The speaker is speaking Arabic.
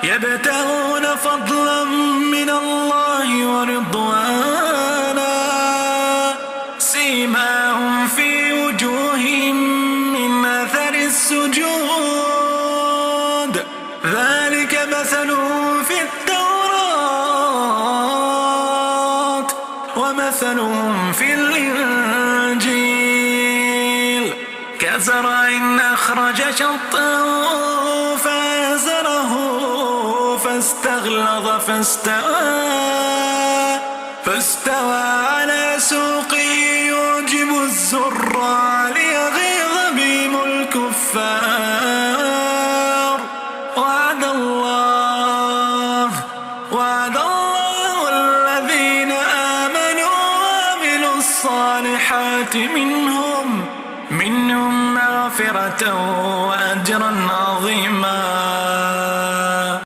يبتغون فضلا من الله ورضوانا سيماهم في وجوههم من أثر السجود ذلك مثلهم في التوراة ومثلهم في الإنجيل كزرع أخرج شطأه فآزره فاستغلظ فاستوى على سوقه يعجب الزراع ليغيظ بهم الكفار وعد الله الذين آمنوا وعملوا الصالحات منهم